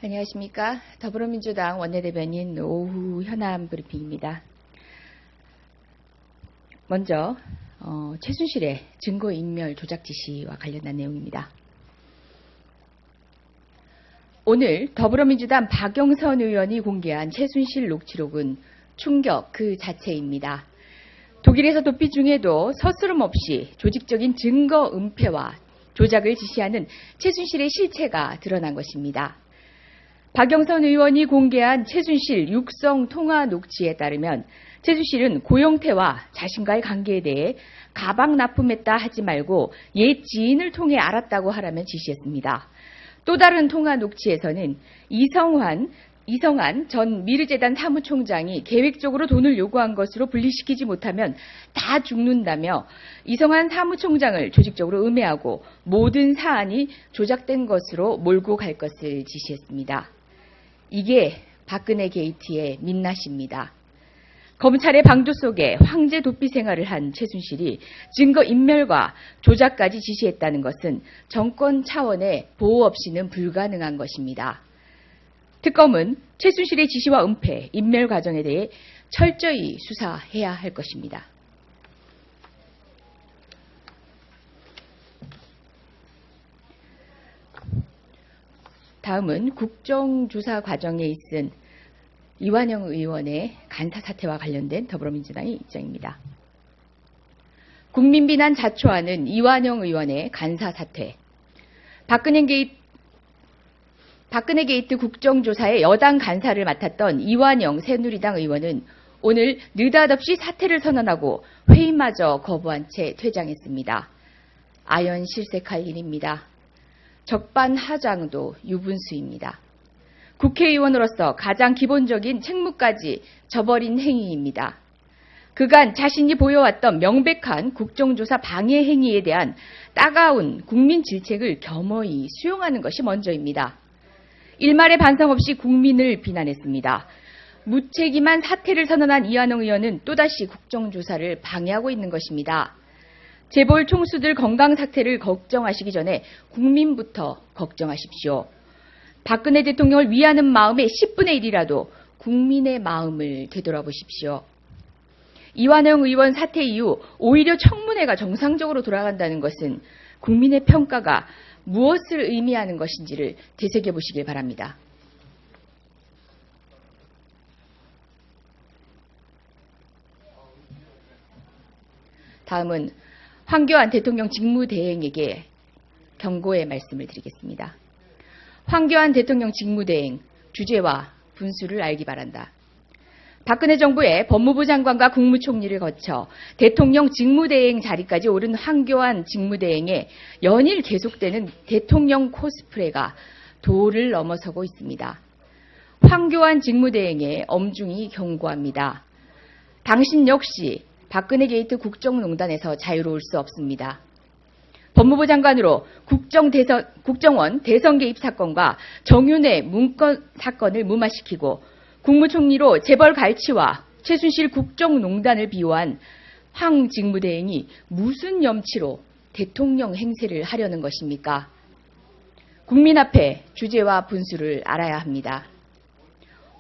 안녕하십니까. 더불어민주당 원내대변인 오후 현안 브리핑입니다. 먼저 최순실의 증거인멸 조작 지시와 관련한 내용입니다. 오늘 더불어민주당 박영선 의원이 공개한 최순실 녹취록은 충격 그 자체입니다. 독일에서 도피 중에도 서스럼 없이 조직적인 증거 은폐와 조작을 지시하는 최순실의 실체가 드러난 것입니다. 박영선 의원이 공개한 최순실 육성 통화 녹취에 따르면 최순실은 고영태와 자신과의 관계에 대해 가방 납품했다 하지 말고 옛 지인을 통해 알았다고 하라며 지시했습니다. 또 다른 통화 녹취에서는 이성한 전 미르재단 사무총장이 계획적으로 돈을 요구한 것으로 분리시키지 못하면 다 죽는다며 이성한 사무총장을 조직적으로 음해하고 모든 사안이 조작된 것으로 몰고 갈 것을 지시했습니다. 이게 박근혜 게이트의 민낯입니다. 검찰의 방조 속에 황제 도피 생활을 한 최순실이 증거인멸과 조작까지 지시했다는 것은 정권 차원의 보호 없이는 불가능한 것입니다. 특검은 최순실의 지시와 은폐, 인멸 과정에 대해 철저히 수사해야 할 것입니다. 다음은 국정조사 과정에 있은 이완영 의원의 간사 사태와 관련된 더불어민주당의 입장입니다. 국민 비난 자초하는 이완영 의원의 간사 사태. 박근혜 게이트 국정조사의 여당 간사를 맡았던 이완영 새누리당 의원은 오늘 느닷없이 사퇴를 선언하고 회의마저 거부한 채 퇴장했습니다. 아연실색할 일입니다. 적반하장도 유분수입니다. 국회의원으로서 가장 기본적인 책무까지 저버린 행위입니다. 그간 자신이 보여왔던 명백한 국정조사 방해 행위에 대한 따가운 국민 질책을 겸허히 수용하는 것이 먼저입니다. 일말의 반성 없이 국민을 비난했습니다. 무책임한 사퇴를 선언한 이완영 의원은 또다시 국정조사를 방해하고 있는 것입니다. 재벌 총수들 건강 상태를 걱정하시기 전에 국민부터 걱정하십시오. 박근혜 대통령을 위하는 마음의 10분의 1이라도 국민의 마음을 되돌아보십시오. 이완영 의원 사퇴 이후 오히려 청문회가 정상적으로 돌아간다는 것은 국민의 평가가 무엇을 의미하는 것인지를 되새겨보시길 바랍니다. 다음은 황교안 대통령 직무대행에게 경고의 말씀을 드리겠습니다. 황교안 대통령 직무대행 주제와 분수를 알기 바란다. 박근혜 정부의 법무부 장관과 국무총리를 거쳐 대통령 직무대행 자리까지 오른 황교안 직무대행의 연일 계속되는 대통령 코스프레가 도를 넘어서고 있습니다. 황교안 직무대행에 엄중히 경고합니다. 당신 역시 박근혜 게이트 국정농단에서 자유로울 수 없습니다. 법무부 장관으로 국정원 대선 개입 사건과 정윤회 문건 사건을 무마시키고 국무총리로 재벌 갈취와 최순실 국정농단을 비호한 황 직무대행이 무슨 염치로 대통령 행세를 하려는 것입니까? 국민 앞에 주제와 분수를 알아야 합니다.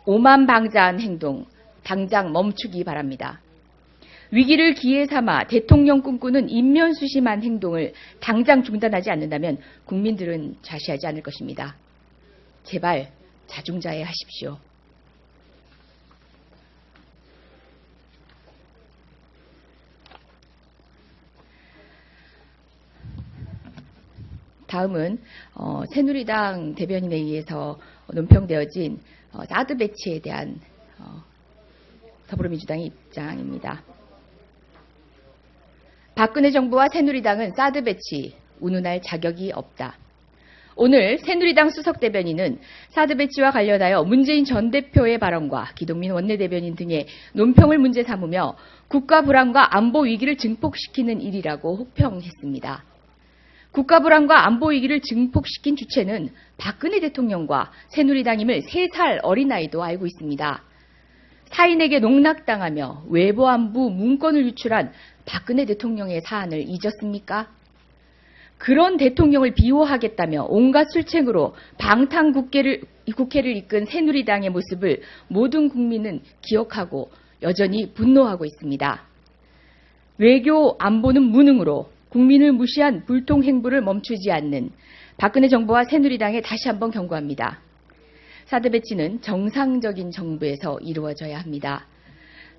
오만방자한 행동 당장 멈추기 바랍니다. 위기를 기회 삼아 대통령 꿈꾸는 인면수심한 행동을 당장 중단하지 않는다면 국민들은 자시하지 않을 것입니다. 제발 자중자애하십시오. 다음은 새누리당 대변인에 의해서 논평되어진 사드 배치에 대한 더불어민주당의 입장입니다. 박근혜 정부와 새누리당은 사드 배치 운운할 자격이 없다. 오늘 새누리당 수석 대변인은 사드 배치와 관련하여 문재인 전 대표의 발언과 기동민 원내대변인 등의 논평을 문제 삼으며 국가 불안과 안보 위기를 증폭시키는 일이라고 혹평했습니다. 국가 불안과 안보 위기를 증폭시킨 주체는 박근혜 대통령과 새누리당임을 3살 어린아이도 알고 있습니다. 타인에게 농락당하며 외보안부 문건을 유출한 박근혜 대통령의 사안을 잊었습니까? 그런 대통령을 비호하겠다며 온갖 술책으로 방탄 국회를 이끈 새누리당의 모습을 모든 국민은 기억하고 여전히 분노하고 있습니다. 외교 안보는 무능으로 국민을 무시한 불통 행보를 멈추지 않는 박근혜 정부와 새누리당에 다시 한번 경고합니다. 사드 배치는 정상적인 정부에서 이루어져야 합니다.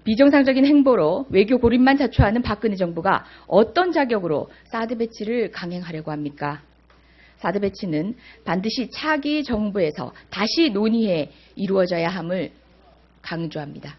비정상적인 행보로 외교 고립만 자초하는 박근혜 정부가 어떤 자격으로 사드 배치를 강행하려고 합니까? 사드 배치는 반드시 차기 정부에서 다시 논의해 이루어져야 함을 강조합니다.